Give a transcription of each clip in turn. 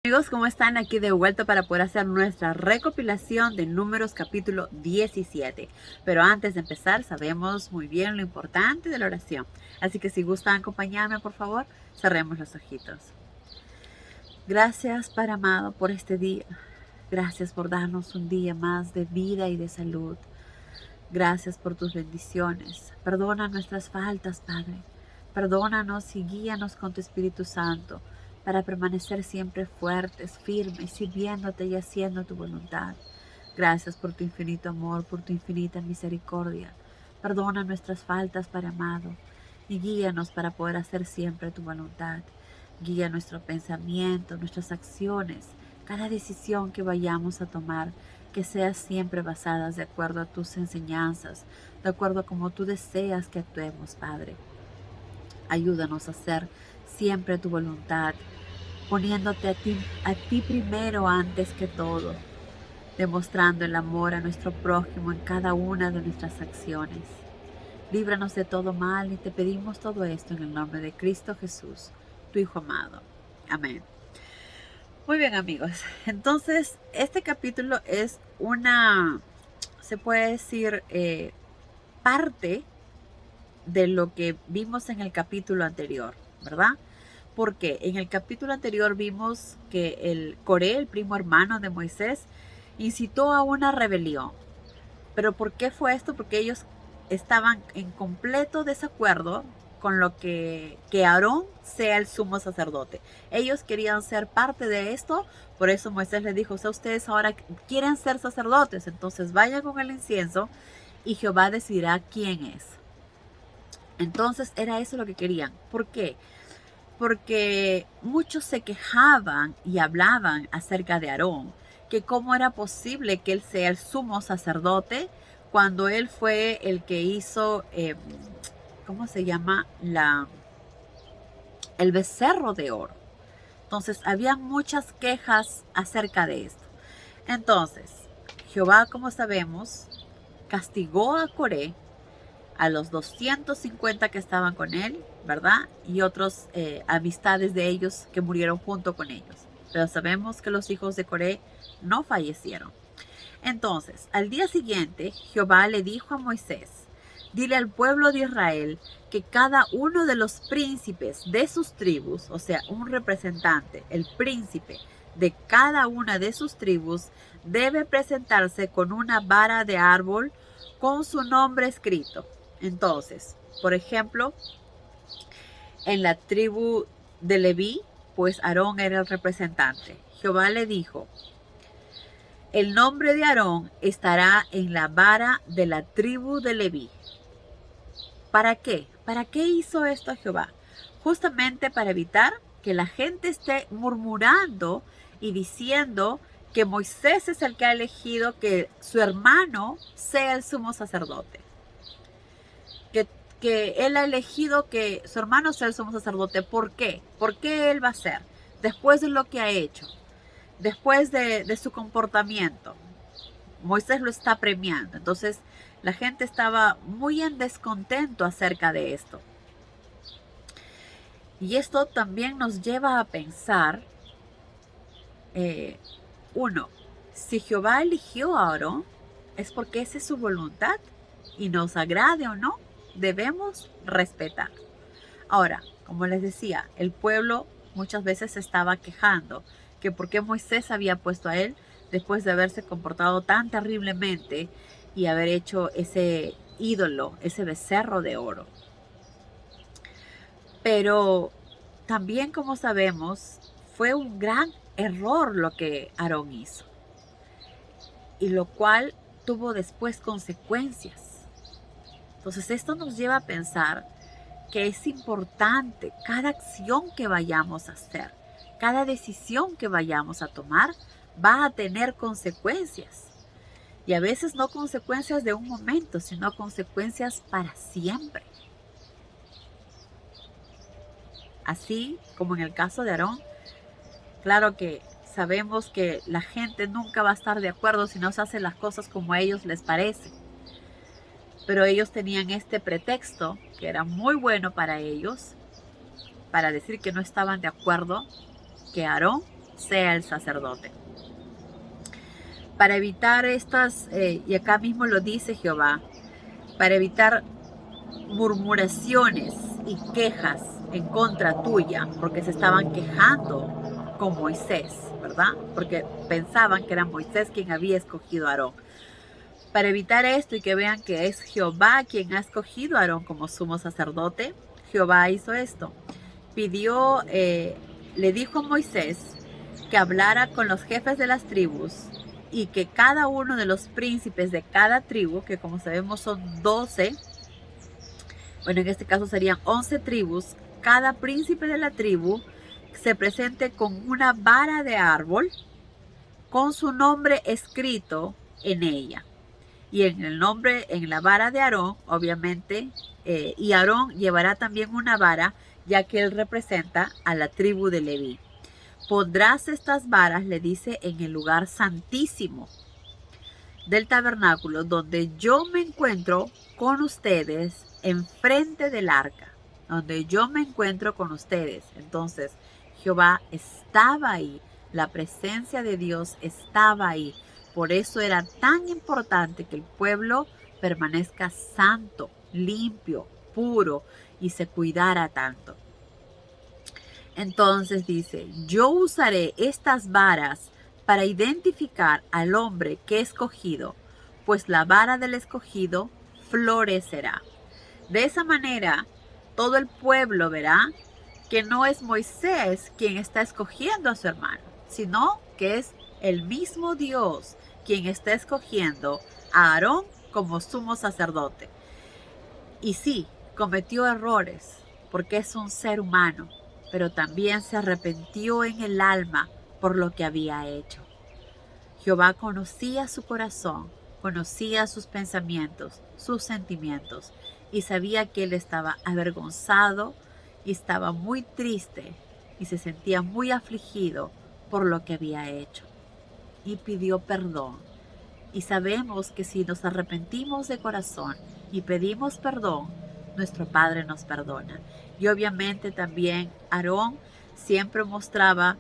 Amigos, ¿cómo están? Aquí de vuelta para poder hacer nuestra recopilación de Números capítulo 17. Pero antes de empezar, sabemos muy bien lo importante de la oración. Así que si gustan acompañarme, por favor, cerremos los ojitos. Gracias, Padre amado, por este día. Gracias por darnos un día más de vida y de salud. Gracias por tus bendiciones. Perdona nuestras faltas, Padre. Perdónanos y guíanos con tu Espíritu Santo para permanecer siempre fuertes, firmes, sirviéndote y haciendo tu voluntad. Gracias por tu infinito amor, por tu infinita misericordia. Perdona nuestras faltas, Padre amado, y guíanos para poder hacer siempre tu voluntad. Guía nuestro pensamiento, nuestras acciones, cada decisión que vayamos a tomar, que sea siempre basadas de acuerdo a tus enseñanzas, de acuerdo a como tú deseas que actuemos, Padre. Ayúdanos a hacer siempre tu voluntad, poniéndote a ti primero antes que todo, demostrando el amor a nuestro prójimo en cada una de nuestras acciones. Líbranos de todo mal y te pedimos todo esto en el nombre de Cristo Jesús, tu Hijo amado. Amén. Muy bien, amigos. Entonces, este capítulo es se puede decir, parte de lo que vimos en el capítulo anterior, ¿verdad? Porque en el capítulo anterior vimos que Coré, el primo hermano de Moisés, incitó a una rebelión. ¿Pero por qué fue esto? Porque ellos estaban en completo desacuerdo con lo que Aarón sea el sumo sacerdote. Ellos querían ser parte de esto, por eso Moisés les dijo, o sea, ustedes ahora quieren ser sacerdotes, entonces vayan con el incienso y Jehová decidirá quién es. Entonces era eso lo que querían. ¿Por qué? Porque muchos se quejaban y hablaban acerca de Aarón, que cómo era posible que él sea el sumo sacerdote cuando él fue el que hizo, ¿cómo se llama? El becerro de oro. Entonces, había muchas quejas acerca de esto. Entonces, Jehová, como sabemos, castigó a Coré, a los 250 que estaban con él, ¿verdad? Y otros amistades de ellos que murieron junto con ellos. Pero sabemos que los hijos de Coré no fallecieron. Entonces, al día siguiente, Jehová le dijo a Moisés, dile al pueblo de Israel que cada uno de los príncipes de sus tribus, o sea, un representante, el príncipe de cada una de sus tribus, debe presentarse con una vara de árbol con su nombre escrito. Entonces, por ejemplo, en la tribu de Leví, pues Aarón era el representante. Jehová le dijo, el nombre de Aarón estará en la vara de la tribu de Leví. ¿Para qué? ¿Para qué hizo esto Jehová? Justamente para evitar que la gente esté murmurando y diciendo que Moisés es el que ha elegido que su hermano sea el sumo sacerdote. Que él ha elegido que su hermano sea el sumo sacerdote. ¿Por qué? ¿Por qué él va a ser? Después de lo que ha hecho, después de su comportamiento. Moisés lo está premiando. Entonces, la gente estaba muy en descontento acerca de esto. Y esto también nos lleva a pensar, uno, si Jehová eligió a Aarón, es porque esa es su voluntad y nos agrade o no, debemos respetar. Ahora, como les decía, el pueblo muchas veces se estaba quejando que por qué Moisés había puesto a él después de haberse comportado tan terriblemente y haber hecho ese ídolo, ese becerro de oro. Pero también, como sabemos, fue un gran error lo que Aarón hizo, y lo cual tuvo después consecuencias. Entonces esto nos lleva a pensar que es importante cada acción que vayamos a hacer, cada decisión que vayamos a tomar va a tener consecuencias. Y a veces no consecuencias de un momento, sino consecuencias para siempre. Así como en el caso de Aarón, claro que sabemos que la gente nunca va a estar de acuerdo si no se hacen las cosas como a ellos les parece. Pero ellos tenían este pretexto que era muy bueno para ellos, para decir que no estaban de acuerdo, que Aarón sea el sacerdote. Para evitar estas, y acá mismo lo dice Jehová, para evitar murmuraciones y quejas en contra tuya, porque se estaban quejando con Moisés, ¿verdad? Porque pensaban que era Moisés quien había escogido a Aarón. Para evitar esto y que vean que es Jehová quien ha escogido a Aarón como sumo sacerdote, Jehová hizo esto. Le dijo a Moisés que hablara con los jefes de las tribus y que cada uno de los príncipes de cada tribu, que como sabemos son 12, bueno, en este caso serían 11 tribus, cada príncipe de la tribu se presente con una vara de árbol con su nombre escrito en ella. Y en el nombre, en la vara de Aarón, obviamente, y Aarón llevará también una vara, ya que él representa a la tribu de Leví. Pondrás estas varas, le dice, en el lugar santísimo del tabernáculo, donde yo me encuentro con ustedes, enfrente del arca, donde yo me encuentro con ustedes. Entonces, Jehová estaba ahí, la presencia de Dios estaba ahí. Por eso era tan importante que el pueblo permanezca santo, limpio, puro y se cuidara tanto. Entonces dice, yo usaré estas varas para identificar al hombre que he escogido, pues la vara del escogido florecerá. De esa manera, todo el pueblo verá que no es Moisés quien está escogiendo a su hermano, sino que es el mismo Dios quien está escogiendo a Aarón como sumo sacerdote. Y sí, cometió errores, porque es un ser humano, pero también se arrepintió en el alma por lo que había hecho. Jehová conocía su corazón, conocía sus pensamientos, sus sentimientos, y sabía que él estaba avergonzado y estaba muy triste y se sentía muy afligido por lo que había hecho. Y pidió perdón. Y sabemos que si nos arrepentimos de corazón y pedimos perdón, nuestro Padre nos perdona. Y obviamente también Aarón siempre mostraba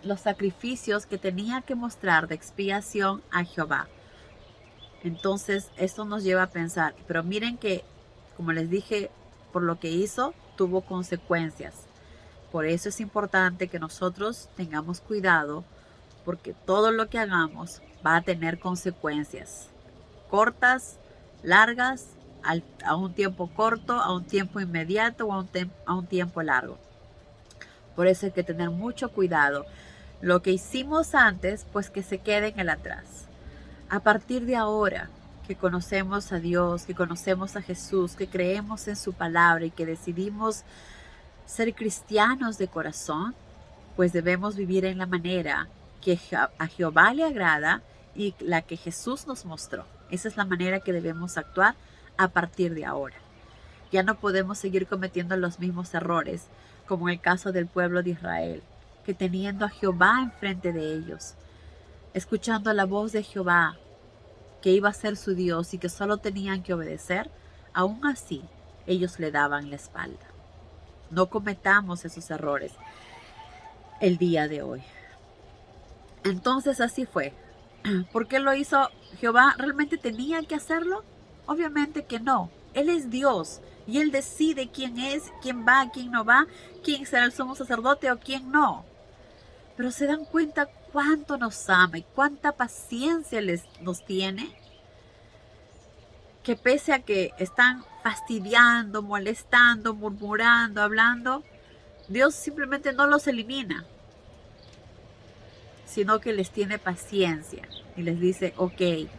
los sacrificios que tenía que mostrar de expiación a Jehová. Entonces esto nos lleva a pensar, pero miren que, como les dije, por lo que hizo, tuvo consecuencias. Por eso es importante que nosotros tengamos cuidado, porque todo lo que hagamos va a tener consecuencias. Cortas, largas, a un tiempo corto, a un tiempo inmediato o a un tiempo largo. Por eso hay que tener mucho cuidado. Lo que hicimos antes, pues que se quede en el atrás. A partir de ahora, que conocemos a Dios, que conocemos a Jesús, que creemos en su palabra y que decidimos ser cristianos de corazón, pues debemos vivir en la manera que a Jehová le agrada y la que Jesús nos mostró. Esa es la manera que debemos actuar a partir de ahora. Ya no podemos seguir cometiendo los mismos errores, como en el caso del pueblo de Israel, que teniendo a Jehová enfrente de ellos, escuchando la voz de Jehová, que iba a ser su Dios y que solo tenían que obedecer, aún así ellos le daban la espalda. No cometamos esos errores el día de hoy. Entonces así fue. ¿Por qué lo hizo Jehová? ¿Realmente tenía que hacerlo? Obviamente que no. Él es Dios y Él decide quién es, quién va, quién no va, quién será el sumo sacerdote o quién no. Pero se dan cuenta cuánto nos ama y cuánta paciencia nos tiene, que pese a que están fastidiando, molestando, murmurando, hablando, Dios simplemente no los elimina, sino que les tiene paciencia y les dice, ok,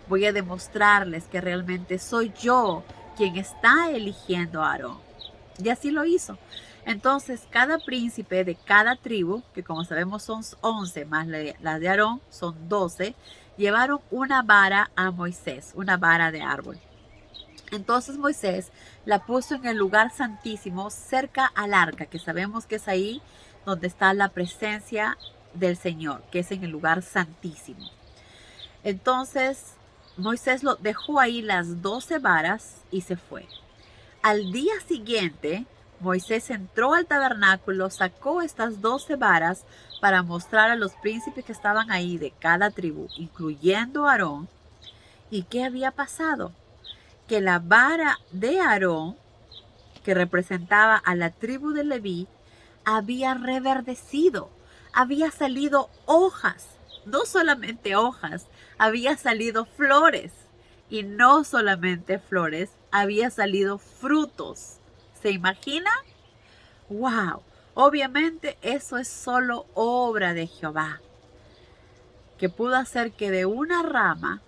voy a demostrarles que realmente soy yo quien está eligiendo a Aarón. Y así lo hizo. Entonces, cada príncipe de cada tribu, que como sabemos son 11 más las de Aarón, son 12, llevaron una vara a Moisés, una vara de árbol. Entonces Moisés la puso en el lugar santísimo cerca al arca, que sabemos que es ahí donde está la presencia del Señor, que es en el lugar santísimo. Entonces Moisés dejó ahí las 12 varas y se fue. Al día siguiente, Moisés entró al tabernáculo, sacó estas 12 varas para mostrar a los príncipes que estaban ahí de cada tribu, incluyendo a Aarón. ¿Y qué había pasado? Que la vara de Aarón, que representaba a la tribu de Leví, había reverdecido, había salido hojas, no solamente hojas, había salido flores, y no solamente flores, había salido frutos. ¿Se imagina? ¡Wow! Obviamente eso es solo obra de Jehová, que pudo hacer que de una rama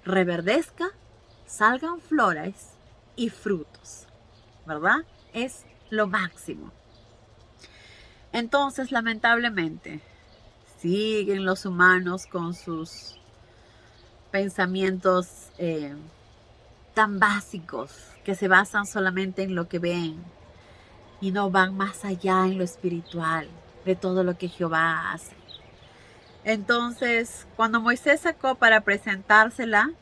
reverdezca, salgan flores y frutos, ¿verdad? Es lo máximo. Entonces, lamentablemente, siguen los humanos con sus pensamientos tan básicos que se basan solamente en lo que ven y no van más allá en lo espiritual de todo lo que Jehová hace. Entonces, cuando Moisés sacó para presentársela,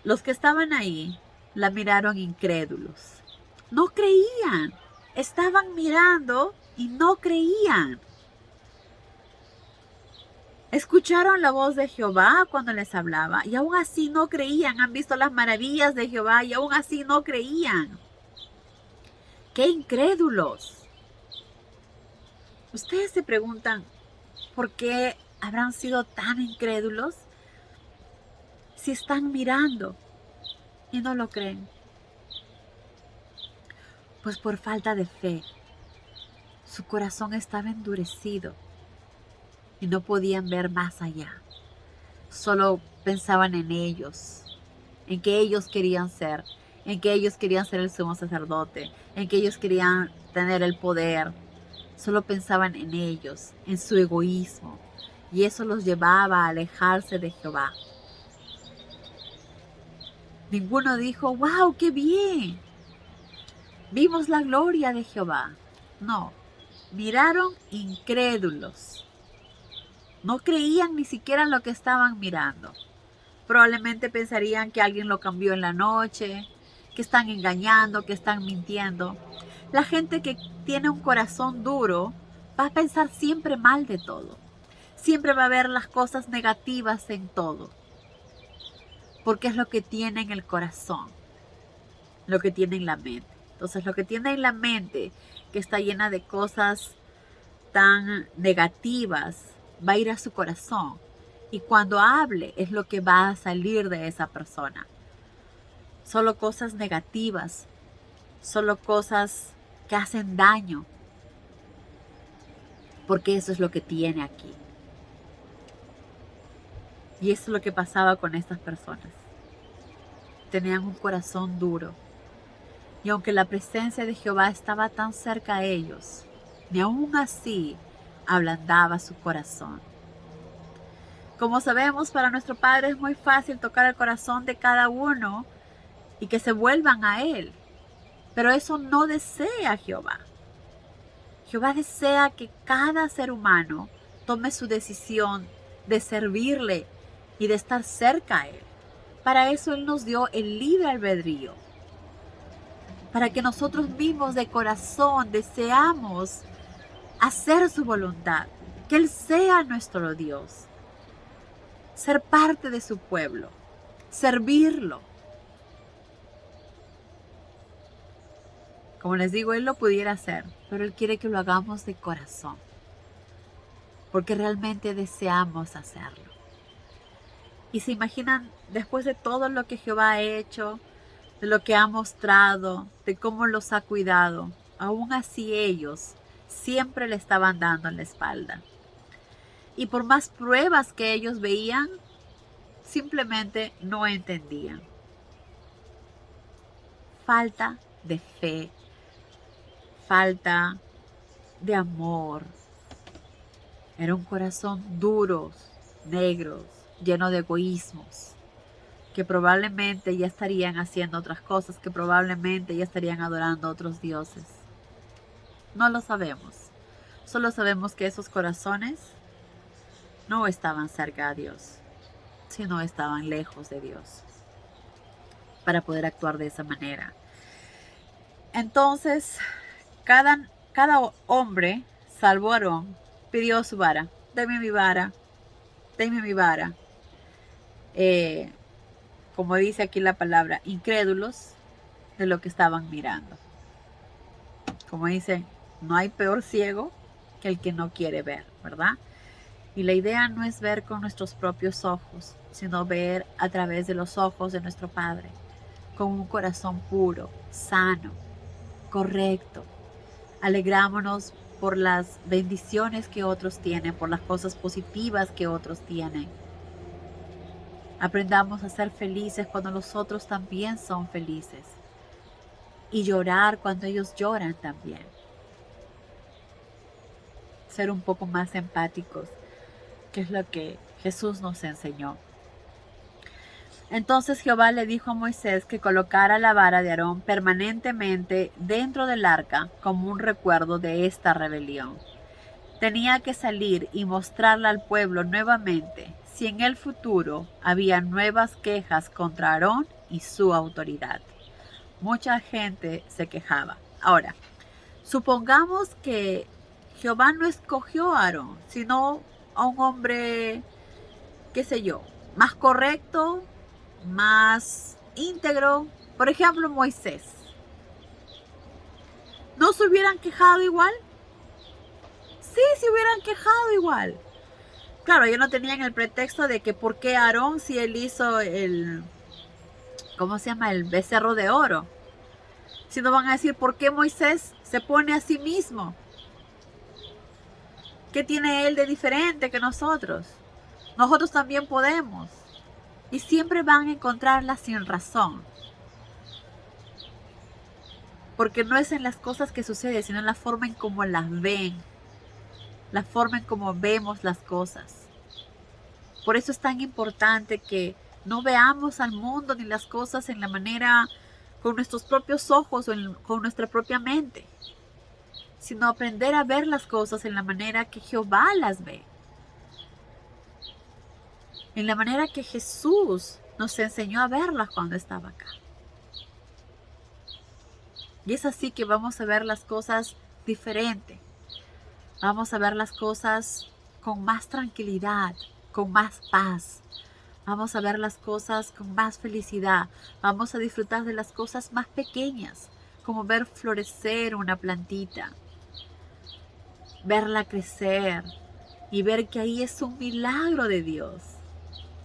los que estaban ahí la miraron incrédulos. No creían, estaban mirando y no creían. Escucharon la voz de Jehová cuando les hablaba y aún así no creían. Han visto las maravillas de Jehová y aún así no creían. ¡Qué incrédulos! Ustedes se preguntan, ¿por qué habrán sido tan incrédulos si están mirando y no lo creen? Pues por falta de fe. Su corazón estaba endurecido y no podían ver más allá. Solo pensaban en ellos, en que ellos querían ser, en que ellos querían ser el sumo sacerdote, en que ellos querían tener el poder. Solo pensaban en ellos, en su egoísmo, y eso los llevaba a alejarse de Jehová. Ninguno dijo, ¡wow, qué bien! Vimos la gloria de Jehová. No, miraron incrédulos. No creían ni siquiera en lo que estaban mirando. Probablemente pensarían que alguien lo cambió en la noche, que están engañando, que están mintiendo. La gente que tiene un corazón duro va a pensar siempre mal de todo. Siempre va a ver las cosas negativas en todo. Porque es lo que tiene en el corazón, lo que tiene en la mente. Entonces, lo que tiene en la mente, que está llena de cosas tan negativas, va a ir a su corazón. Y cuando hable es lo que va a salir de esa persona. Solo cosas negativas, solo cosas que hacen daño. Porque eso es lo que tiene aquí. Y eso es lo que pasaba con estas personas. Tenían un corazón duro. Y aunque la presencia de Jehová estaba tan cerca a ellos, ni aún así ablandaba su corazón. Como sabemos, para nuestro Padre es muy fácil tocar el corazón de cada uno y que se vuelvan a Él. Pero eso no desea Jehová. Jehová desea que cada ser humano tome su decisión de servirle y de estar cerca a Él. Para eso Él nos dio el libre albedrío. Para que nosotros mismos de corazón deseamos hacer su voluntad. Que Él sea nuestro Dios. Ser parte de su pueblo. Servirlo. Como les digo, Él lo pudiera hacer, pero Él quiere que lo hagamos de corazón. Porque realmente deseamos hacerlo. Y se imaginan, después de todo lo que Jehová ha hecho, de lo que ha mostrado, de cómo los ha cuidado, aún así ellos siempre le estaban dando en la espalda. Y por más pruebas que ellos veían, simplemente no entendían. Falta de fe, falta de amor. Era un corazón duros, negros, lleno de egoísmos, que probablemente ya estarían haciendo otras cosas, que probablemente ya estarían adorando a otros dioses. No lo sabemos. Solo sabemos que esos corazones no estaban cerca a Dios, sino estaban lejos de Dios para poder actuar de esa manera. Entonces, cada hombre, salvo Aarón, pidió su vara. Deme mi vara, deme mi vara. Como dice aquí la palabra, incrédulos de lo que estaban mirando. Como dice, no hay peor ciego que el que no quiere ver, ¿verdad? Y la idea no es ver con nuestros propios ojos, sino ver a través de los ojos de nuestro Padre, con un corazón puro, sano, correcto. Alegrámonos por las bendiciones que otros tienen, por las cosas positivas que otros tienen. Aprendamos a ser felices cuando los otros también son felices. Y llorar cuando ellos lloran también. Ser un poco más empáticos, que es lo que Jesús nos enseñó. Entonces Jehová le dijo a Moisés que colocara la vara de Aarón permanentemente dentro del arca como un recuerdo de esta rebelión. Tenía que salir y mostrarla al pueblo nuevamente si en el futuro había nuevas quejas contra Aarón y su autoridad. Mucha gente se quejaba. Ahora, supongamos que Jehová no escogió a Aarón, sino a un hombre, qué sé yo, más correcto, más íntegro. Por ejemplo, Moisés. ¿No se hubieran quejado igual? Sí, se hubieran quejado igual. Claro, ellos no tenían el pretexto de que por qué Aarón si él hizo ¿cómo se llama? El becerro de oro. Sino van a decir, ¿por qué Moisés se pone a sí mismo? ¿Qué tiene él de diferente que nosotros? Nosotros también podemos. Y siempre van a encontrarla sin razón. Porque no es en las cosas que suceden, sino en la forma en cómo las ven. La forma en cómo vemos las cosas. Por eso es tan importante que no veamos al mundo ni las cosas en la manera con nuestros propios ojos o con nuestra propia mente, sino aprender a ver las cosas en la manera que Jehová las ve, en la manera que Jesús nos enseñó a verlas cuando estaba acá. Y es así que vamos a ver las cosas diferente, vamos a ver las cosas con más tranquilidad, con más paz. Vamos a ver las cosas con más felicidad. Vamos a disfrutar de las cosas más pequeñas, como ver florecer una plantita, verla crecer y ver que ahí es un milagro de Dios,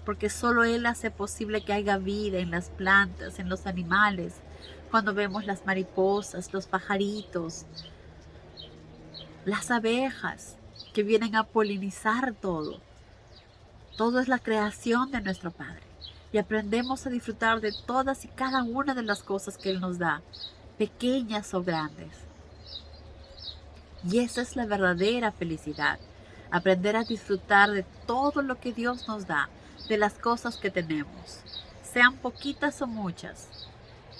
porque solo Él hace posible que haya vida en las plantas, en los animales, cuando vemos las mariposas, los pajaritos, las abejas que vienen a polinizar todo. Todo es la creación de nuestro Padre. Y aprendemos a disfrutar de todas y cada una de las cosas que Él nos da, pequeñas o grandes. Y esa es la verdadera felicidad. Aprender a disfrutar de todo lo que Dios nos da, de las cosas que tenemos, sean poquitas o muchas.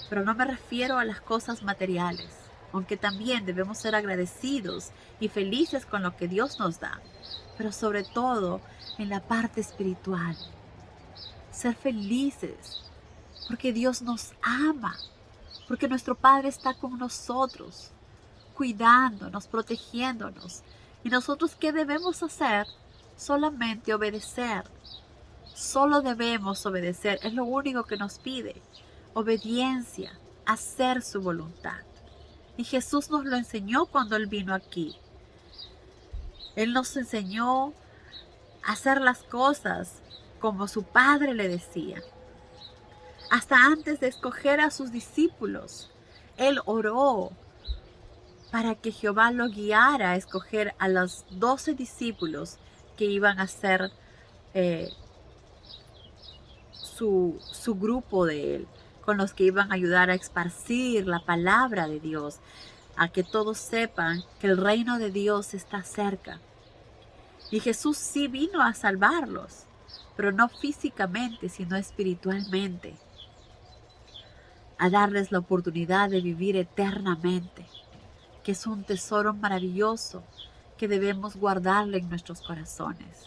Pero no me refiero a las cosas materiales, aunque también debemos ser agradecidos y felices con lo que Dios nos da, pero sobre todo en la parte espiritual. Ser felices, porque Dios nos ama, porque nuestro Padre está con nosotros, cuidándonos, protegiéndonos. ¿Y nosotros qué debemos hacer? Solamente obedecer. Solo debemos obedecer, es lo único que nos pide. Obediencia, hacer su voluntad. Y Jesús nos lo enseñó cuando Él vino aquí. Él nos enseñó a hacer las cosas como su Padre le decía. Hasta antes de escoger a sus discípulos, Él oró para que Jehová lo guiara a escoger a los 12 discípulos que iban a ser su grupo de Él, con los que iban a ayudar a esparcir la palabra de Dios, a que todos sepan que el reino de Dios está cerca. Y Jesús sí vino a salvarlos, pero no físicamente, sino espiritualmente, a darles la oportunidad de vivir eternamente, que es un tesoro maravilloso que debemos guardarle en nuestros corazones.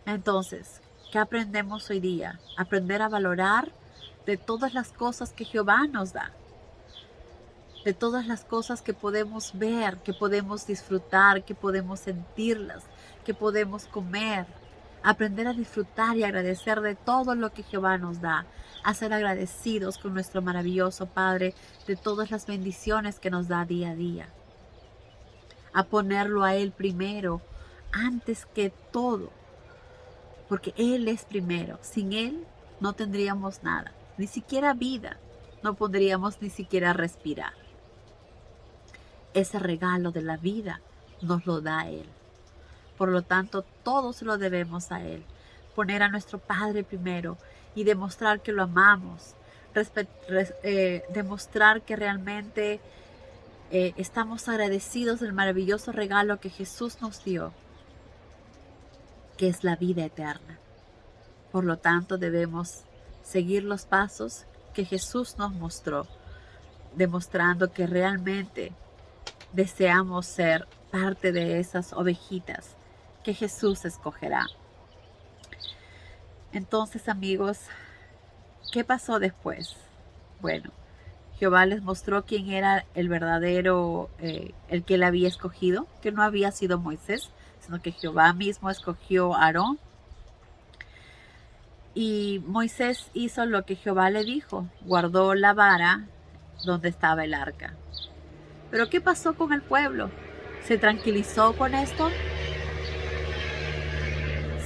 Entonces, ¿qué aprendemos hoy día? Aprender a valorar de todas las cosas que Jehová nos da. de todas las cosas que podemos ver, que podemos disfrutar, que podemos sentirlas, que podemos comer. Aprender a disfrutar y agradecer de todo lo que Jehová nos da. A ser agradecidos con nuestro maravilloso Padre de todas las bendiciones que nos da día a día. A ponerlo a Él primero, antes que todo. Porque Él es primero. Sin Él no tendríamos nada. Ni siquiera vida. No podríamos ni siquiera respirar. Ese regalo de la vida nos lo da Él. Por lo tanto, todos lo debemos a Él. Poner a nuestro Padre primero y demostrar que lo amamos. Demostrar que realmente estamos agradecidos del maravilloso regalo que Jesús nos dio, que es la vida eterna. Por lo tanto, debemos seguir los pasos que Jesús nos mostró, demostrando que realmente deseamos ser parte de esas ovejitas que Jesús escogerá. Entonces, amigos, ¿qué pasó después? Bueno, Jehová les mostró quién era el verdadero, el que él había escogido, que no había sido Moisés, sino que Jehová mismo escogió a Aarón. Y Moisés hizo lo que Jehová le dijo, guardó la vara donde estaba el arca. Pero ¿qué pasó con el pueblo? ¿Se tranquilizó con esto?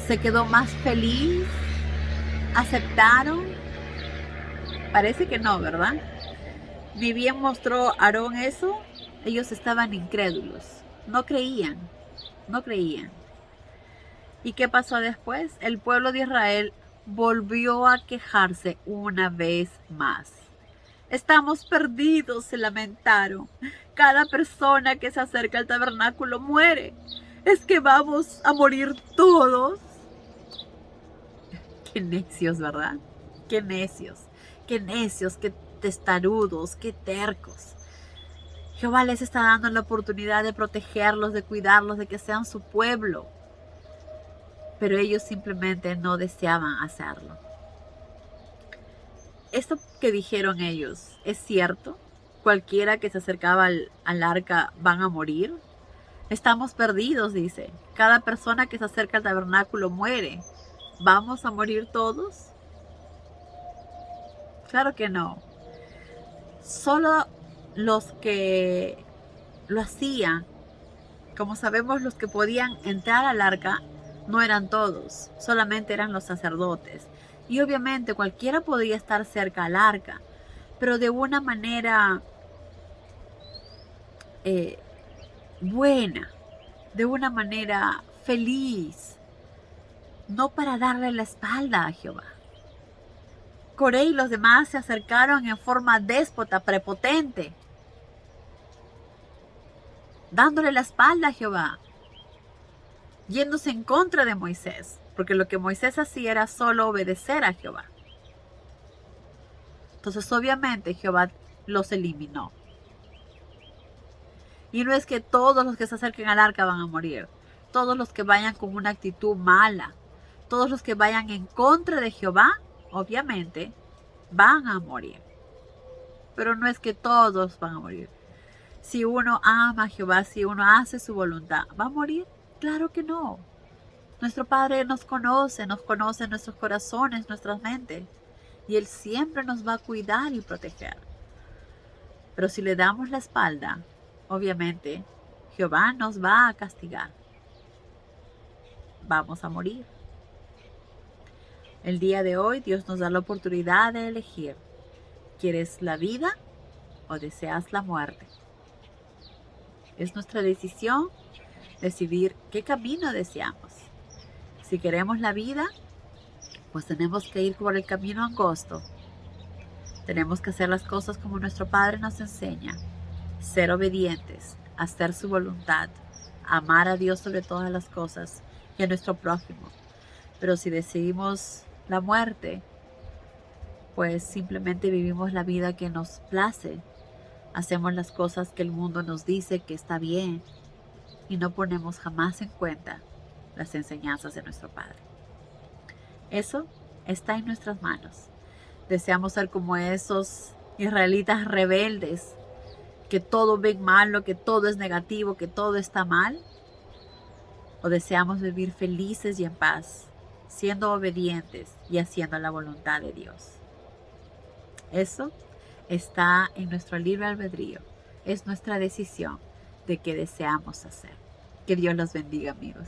¿Se quedó más feliz? ¿Aceptaron? Parece que no, ¿verdad? Ni bien mostró Aarón eso, ellos estaban incrédulos. No creían. ¿Y qué pasó después? El pueblo de Israel volvió a quejarse una vez más. Estamos perdidos, se lamentaron. Cada persona que se acerca al tabernáculo muere. ¿Es que vamos a morir todos? Qué necios, ¿verdad? Qué necios, qué testarudos, qué tercos. Jehová les está dando la oportunidad de protegerlos, de cuidarlos, de que sean su pueblo. Pero ellos simplemente no deseaban hacerlo. Esto que dijeron ellos, ¿es cierto? ¿Cualquiera que se acercaba al arca van a morir? Estamos perdidos, dice. Cada persona que se acerca al tabernáculo muere. ¿Vamos a morir todos? Claro que no. Solo los que lo hacían, como sabemos, los que podían entrar al arca no eran todos, solamente eran los sacerdotes. Y obviamente cualquiera podía estar cerca al arca, pero de una manera buena, de una manera feliz, no para darle la espalda a Jehová. Coré y los demás se acercaron en forma déspota, prepotente, dándole la espalda a Jehová, yéndose en contra de Moisés, porque lo que Moisés hacía era solo obedecer a Jehová. Entonces obviamente Jehová los eliminó. Y no es que todos los que se acerquen al arca van a morir, todos los que vayan con una actitud mala, todos los que vayan en contra de Jehová, obviamente van a morir. Pero no es que todos van a morir. Si uno ama a Jehová, si uno hace su voluntad, ¿va a morir? Claro que no. Nuestro Padre nos conoce nuestros corazones, nuestras mentes. Y Él siempre nos va a cuidar y proteger. Pero si le damos la espalda, obviamente, Jehová nos va a castigar. Vamos a morir. El día de hoy Dios nos da la oportunidad de elegir. ¿Quieres la vida o deseas la muerte? Es nuestra decisión decidir qué camino deseamos. Si queremos la vida, pues tenemos que ir por el camino angosto. Tenemos que hacer las cosas como nuestro Padre nos enseña. Ser obedientes, hacer su voluntad, amar a Dios sobre todas las cosas y a nuestro prójimo. Pero si decidimos la muerte, pues simplemente vivimos la vida que nos place. Hacemos las cosas que el mundo nos dice que está bien y no ponemos jamás en cuenta las enseñanzas de nuestro Padre. Eso está en nuestras manos. Deseamos ser como esos israelitas rebeldes que todo ven malo, que todo es negativo, que todo está mal? ¿O deseamos vivir felices y en paz, siendo obedientes y haciendo la voluntad de Dios? Eso está en nuestro libre albedrío. Es nuestra decisión de qué deseamos hacer. Que Dios los bendiga, amigos.